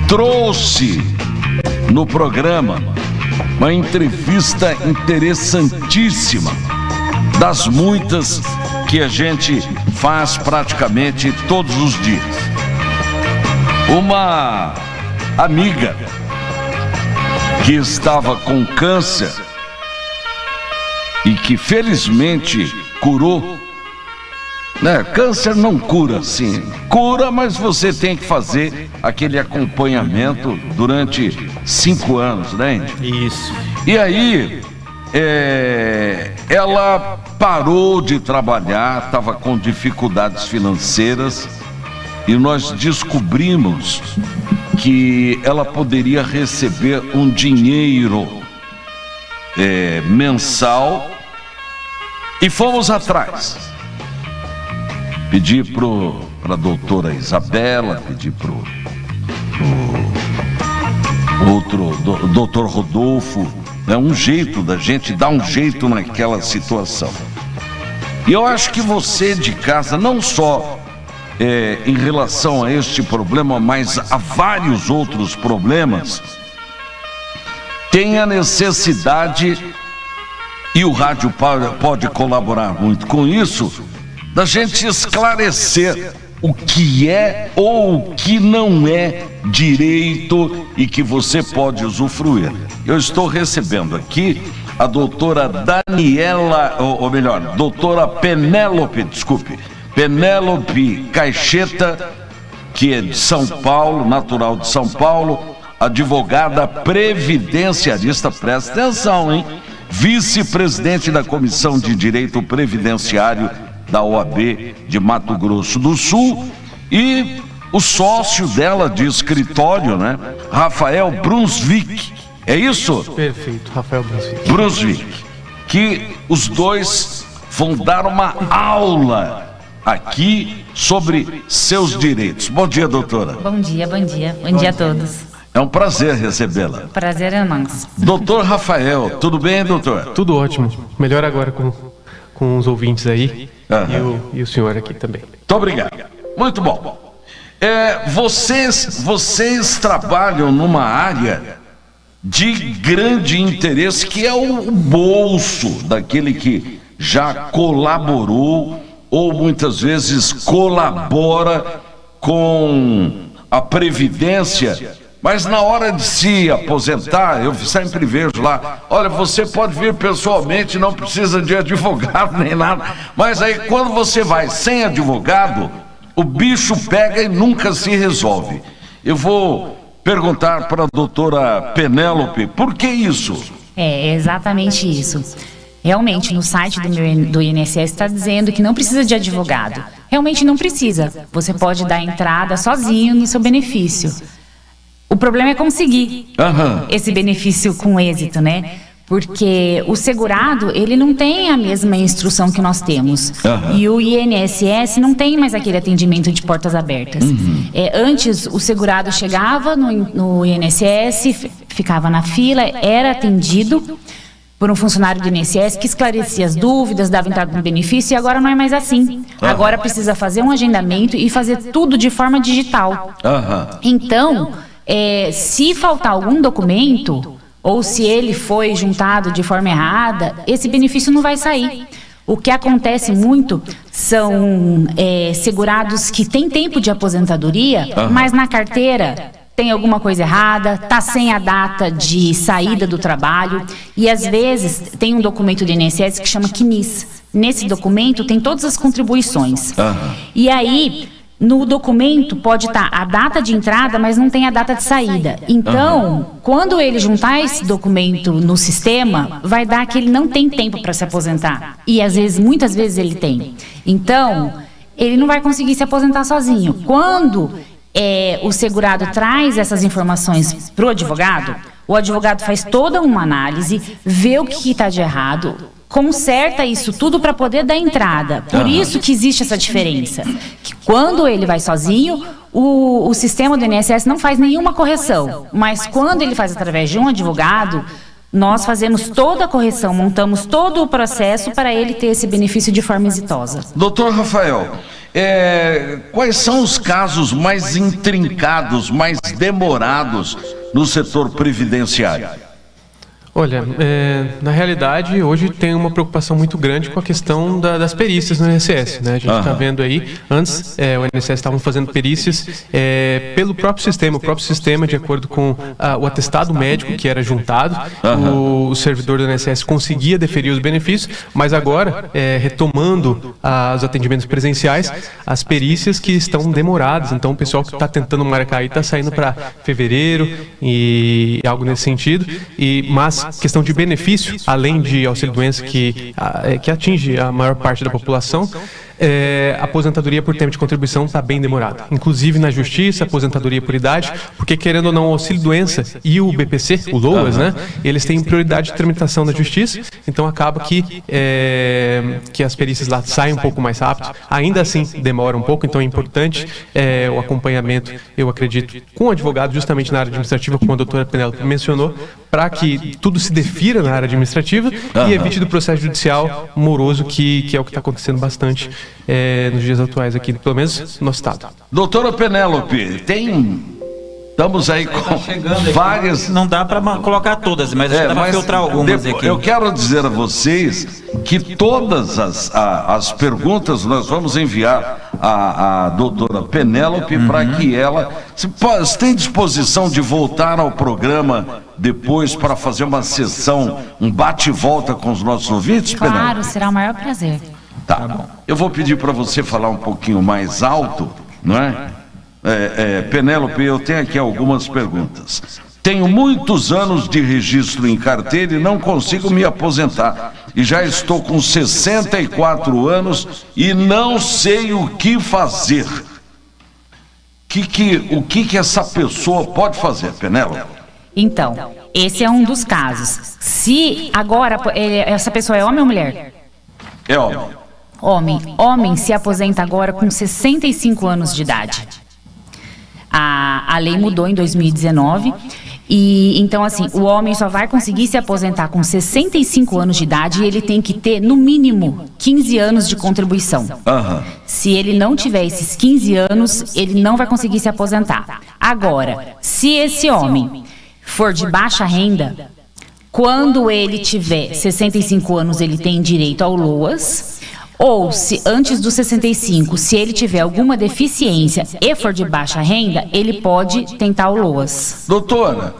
trouxe no programa uma entrevista interessantíssima, das muitas que a gente faz praticamente todos os dias. Uma amiga que estava com câncer e que felizmente curou, né? Câncer não cura, sim, cura, mas você tem que fazer aquele acompanhamento durante 5 anos, né? Isso. E aí, ela parou de trabalhar, estava com dificuldades financeiras, e nós descobrimos que ela poderia receber um dinheiro mensal, e fomos atrás. Pedi para a doutora Isabela, pedi para o doutor Rodolfo, né, um jeito da gente dar um jeito naquela situação. E eu acho que você de casa, não só em relação a este problema, mas a vários outros problemas, tem a necessidade, e o rádio pode colaborar muito com isso, da gente esclarecer o que é ou o que não é direito e que você pode usufruir. Eu estou recebendo aqui a doutora Daniela, ou melhor, doutora Penélope Caixeta, que é de São Paulo, natural de São Paulo, advogada previdenciarista, presta atenção, hein? Vice-presidente da Comissão de Direito Previdenciário da OAB de Mato Grosso do Sul, e o sócio dela de escritório, né? Rafael Brunswick. É isso? Perfeito, Rafael Brunswick. Que os dois vão dar uma aula aqui sobre seus direitos. Bom dia, doutora. Bom dia, bom dia. Bom dia a todos. É um prazer recebê-la. Prazer é nosso. Doutor Rafael, tudo bem, doutor? Tudo ótimo. Melhor agora com os ouvintes aí. E o senhor aqui também. Muito obrigado. Muito bom. Vocês trabalham numa área de grande interesse, que é o bolso daquele que já colaborou ou muitas vezes colabora com a Previdência, mas na hora de se aposentar, eu sempre vejo lá, olha, você pode vir pessoalmente, não precisa de advogado nem nada, mas aí quando você vai sem advogado, o bicho pega e nunca se resolve. Eu vou perguntar para a doutora Penélope, por que isso? É exatamente isso. Realmente, no site do INSS está dizendo que não precisa de advogado. Realmente não precisa. Você pode dar entrada sozinho no seu benefício. O problema é conseguir esse benefício com êxito, né? Porque o segurado, ele não tem a mesma instrução que nós temos. E o INSS não tem mais aquele atendimento de portas abertas. Antes, o segurado chegava no INSS, ficava na fila, era atendido por um funcionário do INSS que esclarecia as dúvidas, dava entrada no benefício, e agora não é mais assim. Agora precisa fazer um agendamento e fazer tudo de forma digital. Então, se faltar algum documento, ou se ele foi juntado de forma errada, esse benefício não vai sair. O que acontece muito são segurados que têm tempo de aposentadoria, mas na carteira tem alguma coisa errada, está sem a data de saída do trabalho, e às vezes tem um documento do INSS que chama CNIS. Nesse documento tem todas as contribuições. E aí, no documento pode estar a data de entrada, mas não tem a data de saída. Então, quando ele juntar esse documento no sistema, vai dar que ele não tem tempo para se aposentar. E às vezes, muitas vezes ele tem. Então, ele não vai conseguir se aposentar sozinho. Quando o segurado traz essas informações para o advogado faz toda uma análise, vê o que está de errado, conserta isso tudo para poder dar entrada. Por isso que existe essa diferença. Que quando ele vai sozinho, o sistema do INSS não faz nenhuma correção. Mas quando ele faz através de um advogado, nós fazemos toda a correção, montamos todo o processo para ele ter esse benefício de forma exitosa. Doutor Rafael, quais são os casos mais intrincados, mais demorados no setor previdenciário? Olha, na realidade, hoje tem uma preocupação muito grande com a questão das perícias no INSS, né? A gente está vendo aí, antes o INSS estavam fazendo perícias pelo próprio sistema. O próprio sistema, de acordo com o atestado médico que era juntado, o servidor do INSS conseguia deferir os benefícios, mas agora, retomando os atendimentos presenciais, as perícias que estão demoradas. Então, o pessoal que está tentando marcar aí está saindo para fevereiro e algo nesse sentido, mas questão de benefício, além de auxílio-doença que atinge a maior parte da população, a aposentadoria por tempo de contribuição está bem demorada. Inclusive na justiça, aposentadoria por idade, porque querendo ou não, o auxílio-doença e o BPC, o LOAS, né, eles têm prioridade de tramitação na justiça, então acaba que as perícias lá saem um pouco mais rápido, ainda assim demora um pouco, então é importante o acompanhamento, eu acredito, com o advogado, justamente na área administrativa, como a doutora Penélope mencionou, para que tudo se defira na área administrativa e evite do processo judicial moroso, que é o que está acontecendo bastante nos dias atuais aqui, pelo menos no nosso estado. Doutora Penélope, estamos aí com várias... Não dá para colocar todas, mas dá para filtrar algumas aqui. Eu quero dizer a vocês que todas as perguntas nós vamos enviar à doutora Penélope para que ela... Você tem disposição de voltar ao programa depois para fazer uma sessão, um bate-volta com os nossos ouvintes, Penélope? Claro, será o maior prazer. Tá bom. Eu vou pedir para você falar um pouquinho mais alto, não é? Penélope, eu tenho aqui algumas perguntas. Tenho muitos anos de registro em carteira e não consigo me aposentar. E já estou com 64 anos e não sei o que fazer. O que essa pessoa pode fazer, Penélope? Então, esse é um dos casos. Se agora, essa pessoa é homem ou mulher? É homem. Homem se aposenta agora com 65 anos de idade. A lei mudou em 2019 e então assim, o homem só vai conseguir se aposentar com 65 anos de idade e ele tem que ter no mínimo 15 anos de contribuição. Se ele não tiver esses 15 anos, ele não vai conseguir se aposentar. Agora, se esse homem for de baixa renda, quando ele tiver 65 anos, ele tem direito ao LOAS. Ou, se antes dos 65, se ele tiver alguma deficiência e for de baixa renda, ele pode tentar o LOAS. Doutora,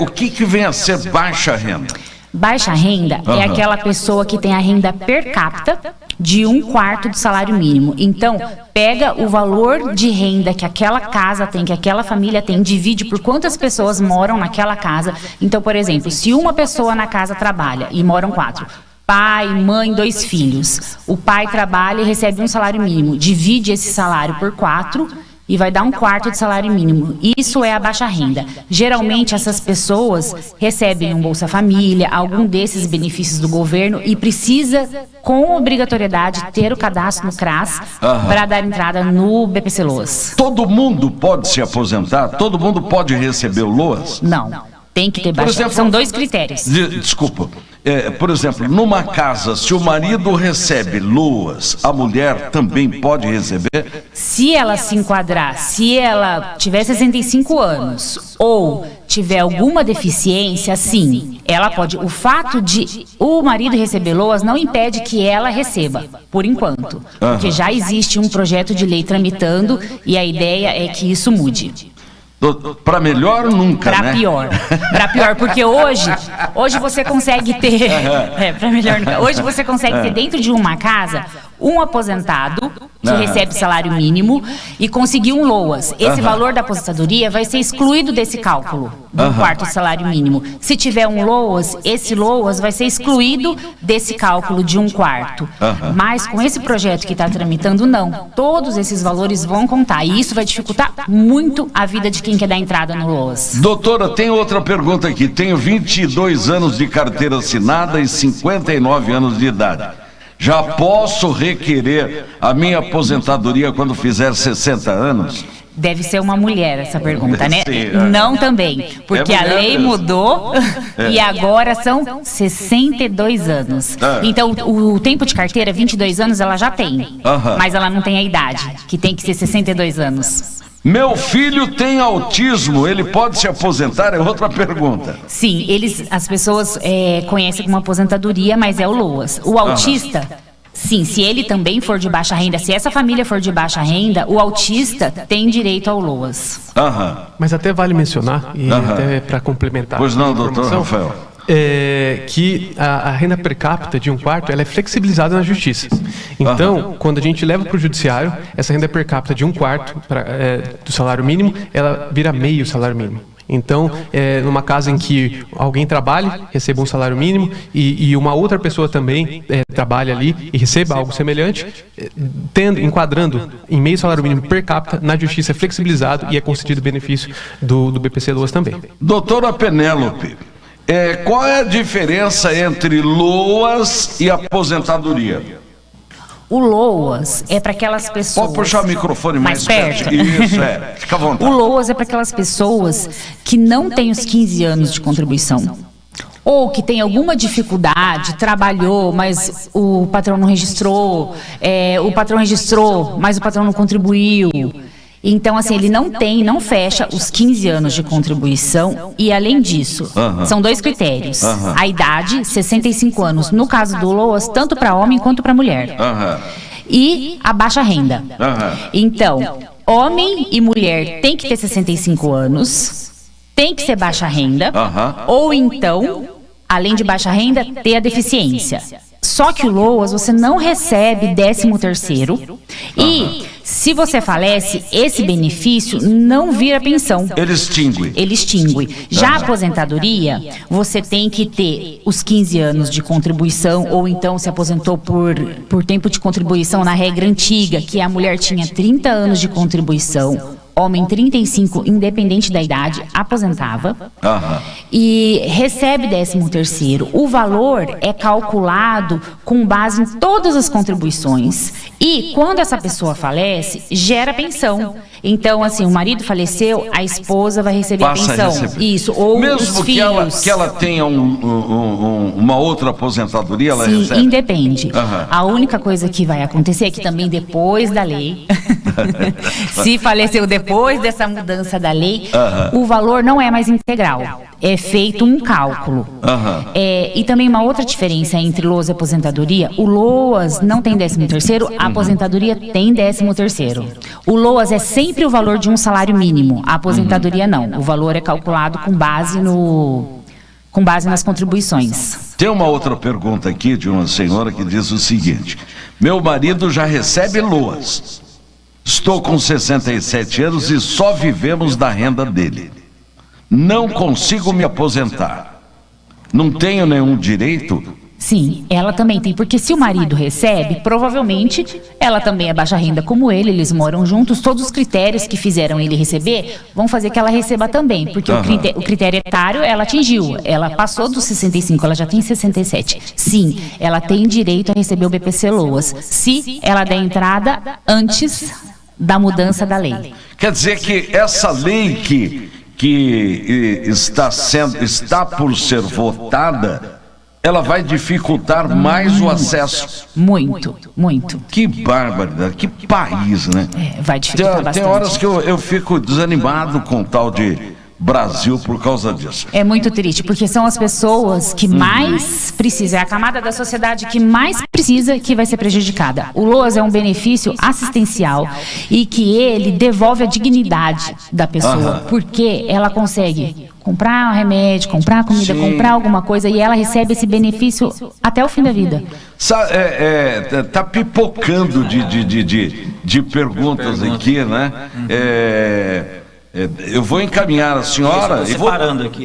o que vem a ser baixa renda? Baixa renda é aquela pessoa que tem a renda per capita de 1/4 do salário mínimo. Então, pega o valor de renda que aquela casa tem, que aquela família tem, divide por quantas pessoas moram naquela casa. Então, por exemplo, se uma pessoa na casa trabalha e moram 4... pai, mãe, 2 filhos. O pai trabalha e recebe um salário mínimo. Divide esse salário por 4 e vai dar 1/4 de salário mínimo. Isso é a baixa renda. Geralmente essas pessoas recebem um Bolsa Família, algum desses benefícios do governo e precisa, com obrigatoriedade, ter o cadastro no CRAS para dar entrada no BPC LOAS. Todo mundo pode se aposentar? Todo mundo pode receber o LOAS? Não. Tem que ter baixa. São 2 critérios. Desculpa. Por exemplo, numa casa, se o marido recebe LOAS, a mulher também pode receber? Se ela se enquadrar, se ela tiver 65 anos ou tiver alguma deficiência, sim, ela pode. O fato de o marido receber LOAS não impede que ela receba, por enquanto. Porque já existe um projeto de lei tramitando e a ideia é que isso mude. Para melhor nunca, pra né? Para pior, porque hoje você consegue ter para melhor nunca. Hoje você consegue ter dentro de uma casa um aposentado que recebe salário mínimo e conseguir um LOAS. Esse valor da aposentadoria vai ser excluído desse cálculo do 1/4 salário mínimo. Se tiver um LOAS, esse LOAS vai ser excluído desse cálculo de 1/4. Mas com esse projeto que está tramitando, não. Todos esses valores vão contar e isso vai dificultar muito a vida de quem quer dar entrada no LOAS. Doutora, tem outra pergunta aqui. Tenho 22 anos de carteira assinada e 59 anos de idade. Já posso requerer a minha aposentadoria quando fizer 60 anos? Deve ser uma mulher essa pergunta, né? Sim, não também, porque a lei mudou e agora são 62 anos. Então, o tempo de carteira, 22 anos, ela já tem, mas ela não tem a idade, que tem que ser 62 anos. Meu filho tem autismo, ele pode se aposentar? É outra pergunta. Sim, as pessoas conhecem como aposentadoria, mas é o LOAS. O autista, sim, se ele também for de baixa renda, se essa família for de baixa renda, o autista tem direito ao LOAS. Mas até vale mencionar, e até para complementar. Pois não, doutor Rafael. Que a renda per capita de um quarto ela é flexibilizada na justiça. Então, quando a gente leva para o judiciário, essa renda per capita de um quarto do salário mínimo, ela vira meio salário mínimo. Então, numa casa em que alguém trabalhe, receba um salário mínimo e uma outra pessoa também trabalhe ali e receba algo semelhante, enquadrando em meio salário mínimo per capita, na justiça é flexibilizado e é concedido benefício do BPC LOAS também. Doutora Penélope, qual é a diferença entre LOAS e aposentadoria? O LOAS é para aquelas pessoas... Pode puxar o microfone mais perto. Isso, fica à vontade. O LOAS é para aquelas pessoas que não têm os 15 anos de contribuição. Ou que tem alguma dificuldade, trabalhou, mas o patrão não registrou, o patrão registrou, mas o patrão não contribuiu. Então, assim, ele não fecha os 15 anos de contribuição e, além disso, são 2 critérios. A idade, 65 anos, no caso do LOAS, tanto para homem quanto para mulher. E a baixa renda. Então, homem e mulher tem que ter 65 anos, tem que ser baixa renda, ou então, além de baixa renda, ter a deficiência. Só que o LOAS, você não recebe 13º e, se você falece, esse benefício não vira pensão. Ele extingue. Ele extingue. Já a aposentadoria, você tem que ter os 15 anos de contribuição, ou então se aposentou por tempo de contribuição na regra antiga, que a mulher tinha 30 anos de contribuição, homem 35, independente da idade, aposentava e recebe 13º. O valor é calculado com base em todas as contribuições e quando essa pessoa falece, gera pensão. Então, assim, o marido faleceu, a esposa vai receber a pensão. Isso, ou mesmo os filhos. Mesmo que ela tenha uma outra aposentadoria, ela Sim, recebe? independe. A única coisa que vai acontecer é que também depois da lei, se faleceu depois dessa mudança da lei, o valor não é mais integral. É feito um cálculo. E também uma outra diferença entre LOAS e aposentadoria, o LOAS não tem 13º, a aposentadoria tem 13º. O LOAS é sempre o valor de um salário mínimo, a aposentadoria não. O valor é calculado com base nas contribuições. Tem uma outra pergunta aqui de uma senhora que diz o seguinte: meu marido já recebe LOAS. Estou com 67 anos e só vivemos da renda dele. Não consigo me aposentar. Não tenho nenhum direito? Sim, ela também tem, porque se o marido recebe, provavelmente ela também é baixa renda como ele, eles moram juntos, todos os critérios que fizeram ele receber vão fazer que ela receba também, porque o critério etário ela atingiu, ela passou dos 65, ela já tem 67. Sim, ela tem direito a receber o BPC LOAS, se ela der entrada antes da mudança da lei. Quer dizer que essa lei que está por ser votada, ela vai dificultar mais o acesso. Muito, muito. Que barbaridade, que país, né? Vai dificultar bastante. Tem horas que eu fico desanimado com o tal de Brasil por causa disso. É muito triste, porque são as pessoas que mais precisam, é a camada da sociedade que mais precisa que vai ser prejudicada. O LOAS é um benefício assistencial e que ele devolve a dignidade da pessoa, porque ela consegue comprar um remédio, comprar comida, comprar alguma coisa e ela recebe esse benefício até o fim da vida. Tá pipocando de perguntas aqui, né? Eu vou encaminhar a senhora e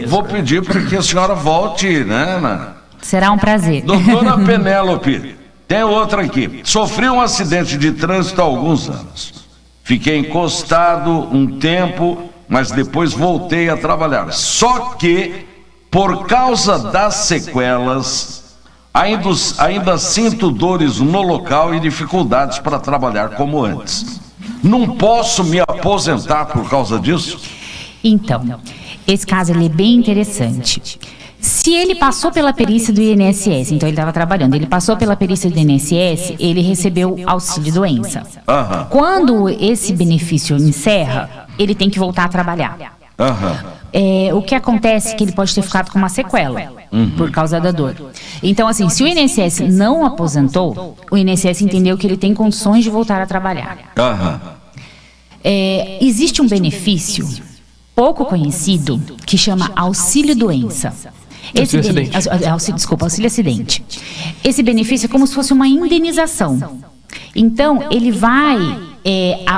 vou pedir para que a senhora volte, né? Será um prazer. Doutora Penélope, tem outra aqui. Sofri um acidente de trânsito há alguns anos. Fiquei encostado um tempo, mas depois voltei a trabalhar. Só que, por causa das sequelas, ainda sinto dores no local e dificuldades para trabalhar como antes. não posso me aposentar por causa disso? Então, esse caso ele é bem interessante. Se ele passou pela perícia do INSS, então ele estava trabalhando, ele passou pela perícia do INSS, ele recebeu auxílio-doença. Quando esse benefício encerra, ele tem que voltar a trabalhar. O que acontece é que ele pode ter ficado com uma sequela por causa da dor. Então, assim, se o INSS não aposentou, o INSS entendeu que ele tem condições de voltar a trabalhar. Existe um benefício pouco conhecido que chama auxílio-doença. Auxílio-acidente. Esse benefício é como se fosse uma indenização. Então, ele vai...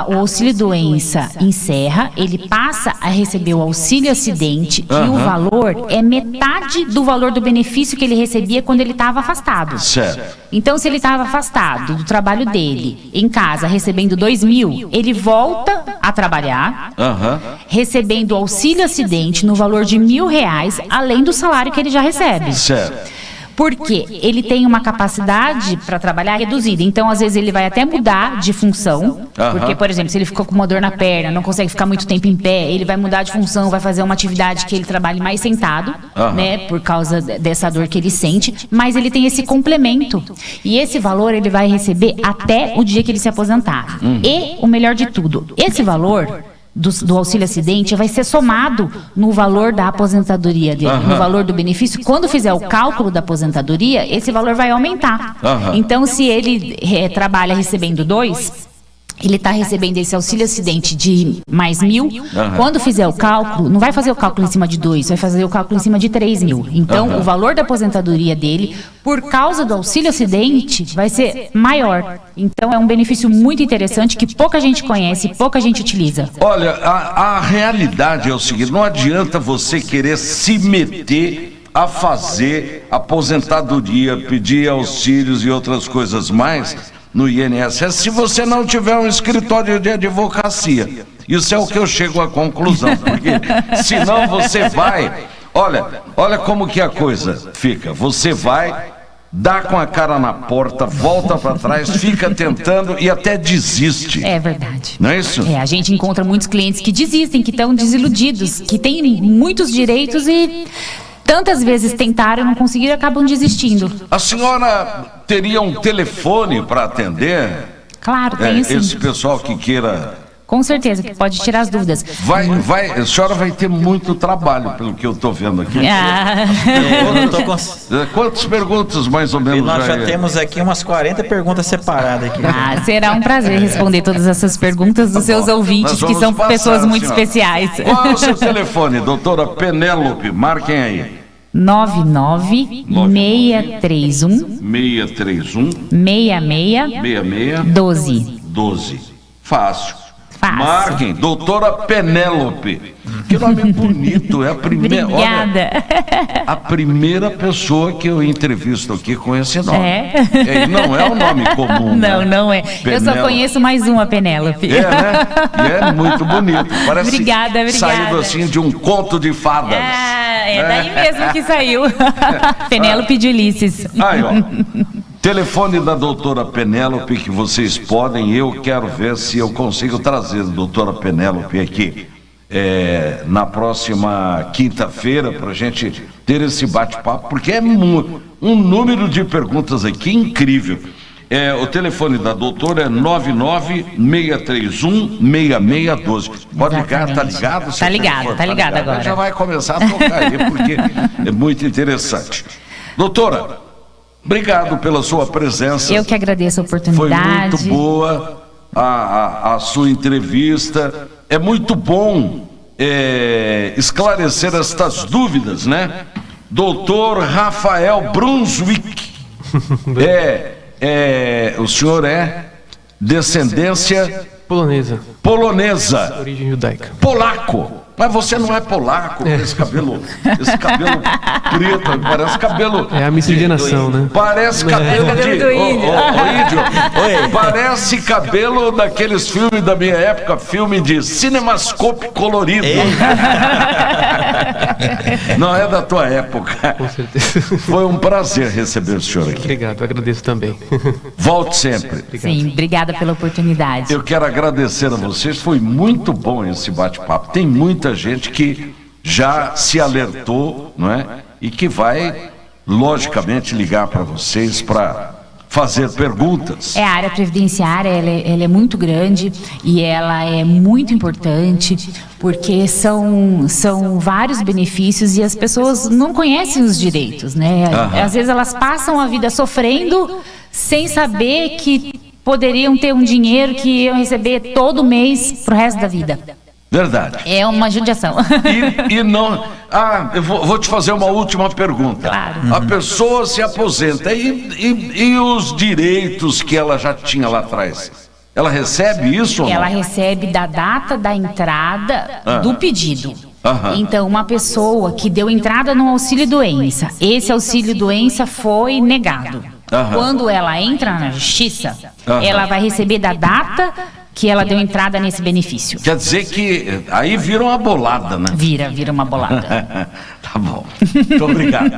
o auxílio-doença encerra, ele passa a receber o auxílio-acidente e o valor é metade do valor do benefício que ele recebia quando ele estava afastado. Certo. Então, se ele estava afastado do trabalho dele, em casa, recebendo 2.000, ele volta a trabalhar, recebendo o auxílio-acidente no valor de R$1.000, além do salário que ele já recebe. Certo. Porque ele tem uma capacidade para trabalhar reduzida. Então, às vezes, ele vai até mudar de função. Porque, por exemplo, se ele ficou com uma dor na perna, não consegue ficar muito tempo em pé, ele vai mudar de função, vai fazer uma atividade que ele trabalhe mais sentado, né? Por causa dessa dor que ele sente. Mas ele tem esse complemento. E esse valor ele vai receber até o dia que ele se aposentar. E, o melhor de tudo, esse valor... Do auxílio-acidente vai ser somado no valor da aposentadoria dele, no valor do benefício. Quando fizer o cálculo da aposentadoria, esse valor vai aumentar. Então, se ele trabalha recebendo 2, ele está recebendo esse auxílio-acidente de mais 1.000. Quando fizer o cálculo, não vai fazer o cálculo em cima de 2, vai fazer o cálculo em cima de 3.000. Então, o valor da aposentadoria dele, por causa do auxílio-acidente, vai ser maior. Então, é um benefício muito interessante que pouca gente conhece, pouca gente utiliza. Olha, a realidade é o seguinte, não adianta você querer se meter a fazer aposentadoria, pedir auxílios e outras coisas mais no INSS se você não tiver um escritório de advocacia. Isso é o que eu chego à conclusão, porque senão você vai... Olha como que a coisa fica. Você vai, dá com a cara na porta, volta para trás, fica tentando e até desiste. É verdade. Não é isso? A gente encontra muitos clientes que desistem, que estão desiludidos, que têm muitos direitos e... tantas vezes tentaram, não conseguiram, acabam desistindo. A senhora teria um telefone para atender? Claro, tem sim. Esse pessoal que queira... Com certeza, que pode tirar as dúvidas. A senhora vai ter muito trabalho, pelo que eu estou vendo aqui. Quantas perguntas, mais ou menos? Nós já temos aqui umas 40 perguntas separadas aqui. Será um prazer responder todas essas perguntas dos seus ouvintes, que são pessoas muito especiais. Qual é o seu telefone, doutora Penélope? Marquem aí. 99631 Fácil. Marquem, doutora Penélope. Que nome bonito, é a primeira. Obrigada. Olha, a primeira pessoa que eu entrevisto aqui com esse nome. Não é um nome comum. Não é. Penélope. Eu só conheço mais uma Penélope. Né? E é muito bonito. Parece obrigada. Saído assim de um conto de fadas. Daí mesmo que saiu. Penélope de Ulisses. Aí, ó. Telefone da doutora Penélope que vocês podem, eu quero ver se eu consigo trazer a doutora Penélope aqui na próxima quinta-feira para a gente ter esse bate-papo, porque é um número de perguntas aqui incrível. O telefone da doutora é 996316612. Pode ligar, tá ligado? Tá ligado agora. Já vai começar a tocar aí, porque é muito interessante. Doutora, obrigado pela sua presença. Eu que agradeço a oportunidade. Foi muito boa a sua entrevista. É muito bom esclarecer estas dúvidas, né? Doutor Rafael Brunswick. O senhor é descendência polonesa. Polonesa. Origem judaica. Polaco. Mas você não é polaco, com esse cabelo preto, parece cabelo... É a miscigenação, né? Parece cabelo de... do índio. Oi. Parece cabelo daqueles filmes da minha época, filme de cinemascope colorido. Não é da tua época. Com certeza. Foi um prazer receber o senhor aqui. Obrigado, agradeço também. Volte sempre. Sim, obrigada pela oportunidade. Eu quero agradecer a vocês, foi muito bom esse bate-papo. Tem muita gente que já se alertou, não é? E que vai, logicamente, ligar para vocês para fazer perguntas. A área previdenciária, ela é muito grande e ela é muito importante, porque são vários benefícios e as pessoas não conhecem os direitos, né? Às vezes elas passam a vida sofrendo sem saber que poderiam ter um dinheiro que iam receber todo mês pro resto da vida. Verdade. É uma judiação. E não... eu vou te fazer uma última pergunta. Claro. A pessoa se aposenta e os direitos que ela já tinha lá atrás? Ela recebe isso ou não? Ela recebe da data da entrada do pedido. Então, uma pessoa que deu entrada no auxílio-doença, esse auxílio-doença foi negado. Quando ela entra na justiça, ela vai receber da data que ela deu entrada nesse benefício. Quer dizer que aí vira uma bolada, né? Vira uma bolada. Tá bom. Muito obrigado.